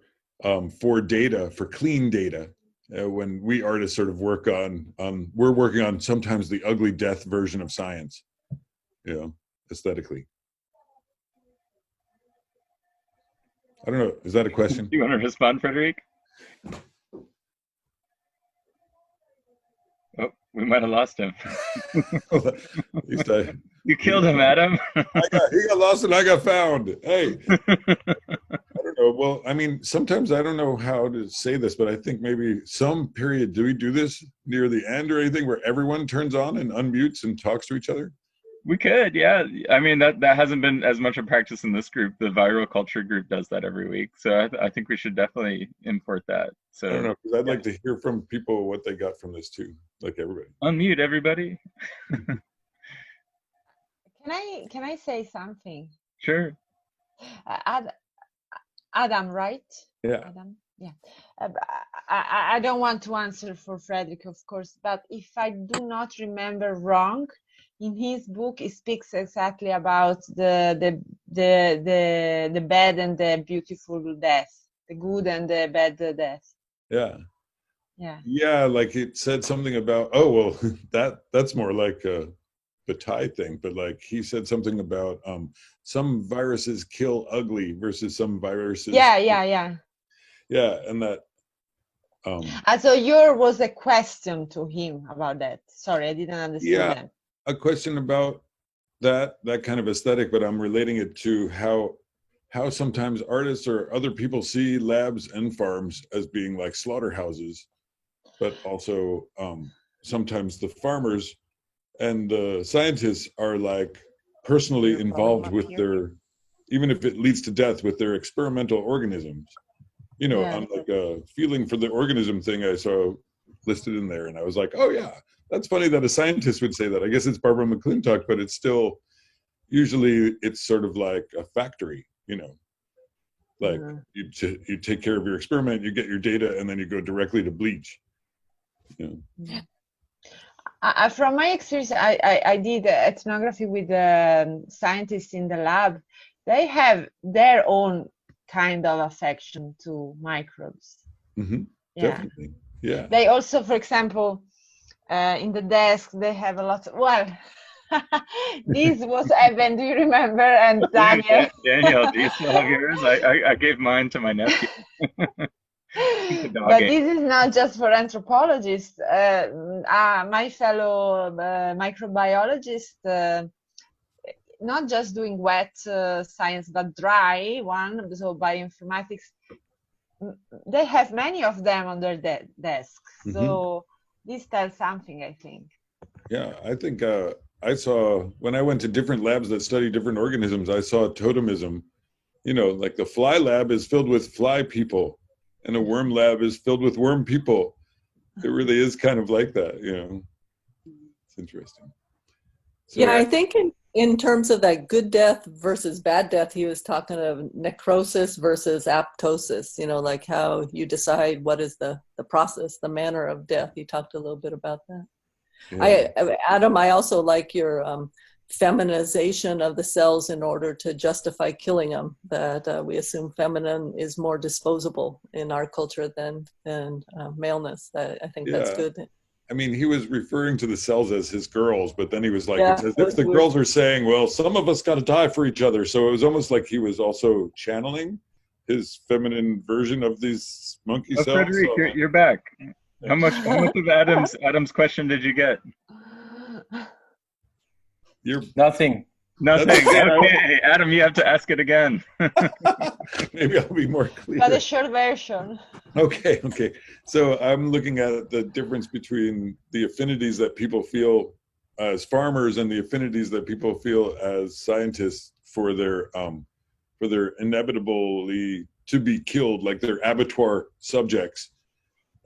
for data, for clean data. When we artists sort of work on, we're working on sometimes the ugly death version of science, you know, aesthetically. I don't know, is that a question? Do you want to respond, Frédéric? Oh, we might have lost him. At least you killed him, Adam. He got lost and I got found. Hey, I don't know. Well, I mean, sometimes I don't know how to say this, but I think maybe some period, do we do this near the end or anything where everyone turns on and unmutes and talks to each other? We could, yeah. I mean, that hasn't been as much a practice in this group. The viral culture group does that every week. So I think we should definitely import that. So I don't know, because I'd like to hear from people what they got from this too, like everybody. Unmute everybody. Can I say something? Sure. Adam, right? Yeah. Adam? Yeah. I don't want to answer for Frédéric, of course, but if I do not remember wrong, in his book, he speaks exactly about the bad and the beautiful death, the good and the bad death. Yeah. Yeah. Yeah, like it said something about, oh, well, that's more like the Thai thing, but like he said something about some viruses kill ugly versus some viruses. Yeah. Yeah, and that. So yours was a question to him about that. Sorry, I didn't understand that. A question about that kind of aesthetic, but I'm relating it to how sometimes artists or other people see labs and farms as being like slaughterhouses, but also sometimes the farmers and the scientists are like personally involved with their, even if it leads to death, with their experimental organisms. You know, on like a feeling for the organism thing I saw listed in there, and I was like, oh yeah, that's funny that a scientist would say that. I guess it's Barbara McClintock, but it's still, usually it's sort of like a factory, you know, like you take care of your experiment, you get your data, and then you go directly to bleach. You know? From my experience, I did ethnography with scientists in the lab. They have their own kind of affection to microbes. Mm-hmm. Yeah. Definitely. Yeah. They also, for example, in the desk, they have a lot of, this was Evan, do you remember? And Daniel. Daniel, do you still have yours? I gave mine to my nephew. But this is not just for anthropologists. My fellow microbiologists, not just doing wet science, but dry one, so bioinformatics, they have many of them on their desks. Mm-hmm. So this tells something, I think. Yeah, I think I saw, when I went to different labs that study different organisms, I saw totemism. You know, like the fly lab is filled with fly people, and a worm lab is filled with worm people. It really is kind of like that, you know. It's interesting. So, yeah, I think in terms of that good death versus bad death, he was talking of necrosis versus apoptosis, you know, like how you decide what is the process, the manner of death. He talked a little bit about that. Yeah. Adam, I also like your feminization of the cells in order to justify killing them, that we assume feminine is more disposable in our culture than maleness. I think that's good. I mean, he was referring to the cells as his girls, but then he was like, it's as if the girls are saying, well, some of us got to die for each other. So it was almost like he was also channeling his feminine version of these monkey cells. Frédéric, so, you're back. How much of Adam's question did you get? Nothing. Okay, Adam, you have to ask it again. Maybe I'll be more clear. But a short version. Okay. So I'm looking at the difference between the affinities that people feel as farmers and the affinities that people feel as scientists for their inevitably to be killed, like their abattoir subjects.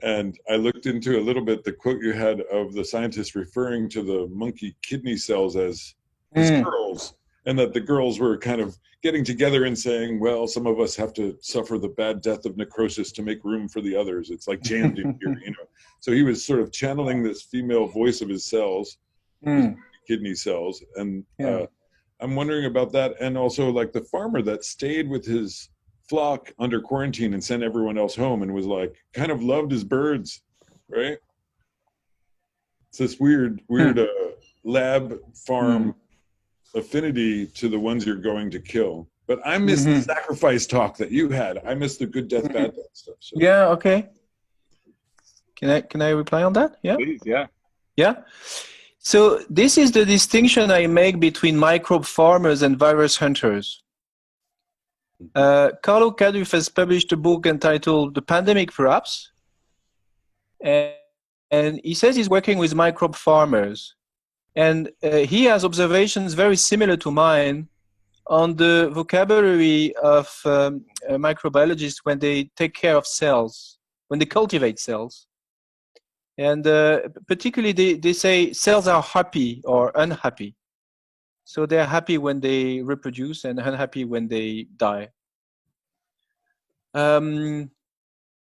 And I looked into a little bit the quote you had of the scientists referring to the monkey kidney cells as girls, and that the girls were kind of getting together and saying, well, some of us have to suffer the bad death of necrosis to make room for the others. It's like jammed in here, you know. So he was sort of channeling this female voice of his cells, his kidney cells. And I'm wondering about that. And also like the farmer that stayed with his flock under quarantine and sent everyone else home and was like, kind of loved his birds, right? It's this weird lab farm affinity to the ones you're going to kill. But I missed the sacrifice talk that you had. I missed the good death, bad death stuff. So. Yeah, okay. Can I reply on that? Yeah. Please, yeah. Yeah. So this is the distinction I make between microbe farmers and virus hunters. Carlo Caduf has published a book entitled The Pandemic Perhaps, and he says he's working with microbe farmers. And he has observations very similar to mine on the vocabulary of microbiologists when they take care of cells, when they cultivate cells. And particularly they say cells are happy or unhappy. So they're happy when they reproduce and unhappy when they die. And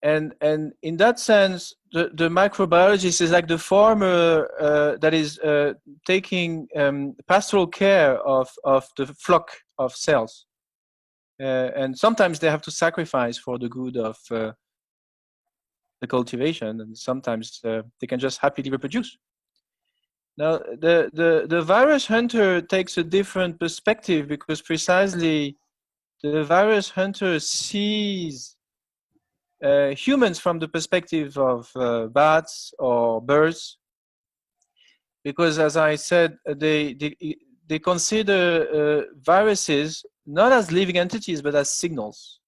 in that sense, the microbiologist is like the farmer that is taking pastoral care of the flock of cells. And sometimes they have to sacrifice for the good of the cultivation, and sometimes they can just happily reproduce. Now, the virus hunter takes a different perspective, because precisely the virus hunter sees humans from the perspective of bats or birds, because, as I said, they consider viruses not as living entities but as signals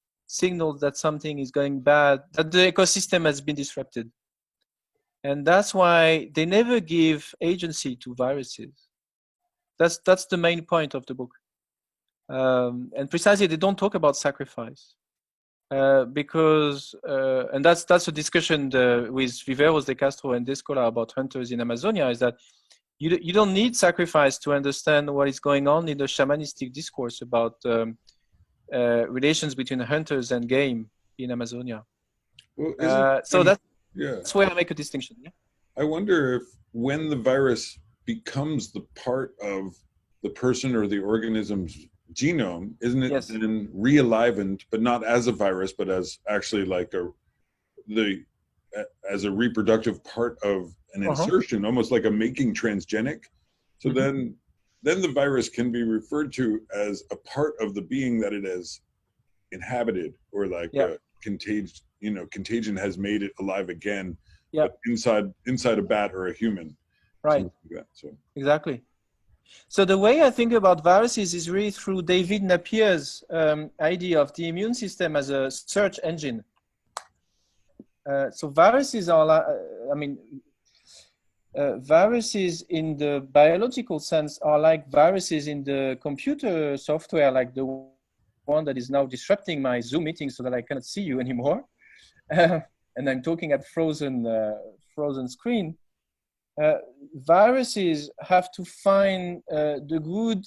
that something is going bad, that the ecosystem has been disrupted. And that's why they never give agency to viruses. That's the main point of the book. And precisely, they don't talk about sacrifice. Because, and that's a discussion with Viveros de Castro and Descola about hunters in Amazonia, is that you don't need sacrifice to understand what is going on in the shamanistic discourse about relations between hunters and game in Amazonia. Well, so yeah. That's where I make a distinction. Yeah? I wonder if when the virus becomes the part of the person or the organism's genome, isn't it then re-alivened, but not as a virus, but as actually like as a reproductive part of an insertion, almost like a making transgenic. So then the virus can be referred to as a part of the being that it has inhabited, or like contagion has made it alive again, but inside a bat or a human. Right. Like that, so. Exactly. So the way I think about viruses is really through David Napier's idea of the immune system as a search engine. So viruses are, viruses in the biological sense are like viruses in the computer software, like the one that is now disrupting my Zoom meeting so that I cannot see you anymore. And I'm talking at frozen screen. Viruses have to find the good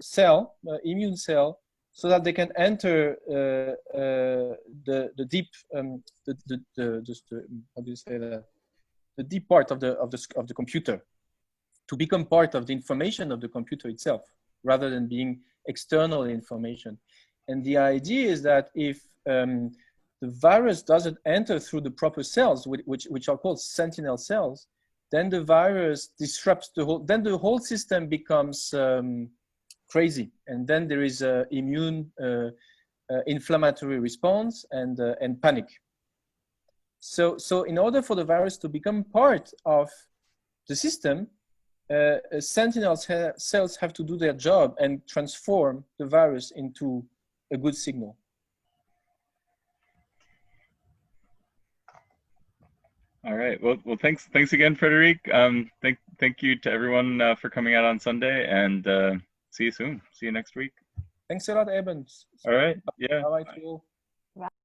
cell, immune cell, so that they can enter the deep, how do you say that? The deep part of the computer, to become part of the information of the computer itself, rather than being external information. And the idea is that if the virus doesn't enter through the proper cells, which are called sentinel cells, then the virus disrupts then the whole system becomes crazy. And then there is an immune inflammatory response and panic. So in order for the virus to become part of the system, sentinel cells have to do their job and transform the virus into a good signal. All right. Well, thanks again, Frédéric. Thank you to everyone for coming out on Sunday, and see you soon. See you next week. Thanks a lot, Eben. All right. Yeah. Bye-bye to all.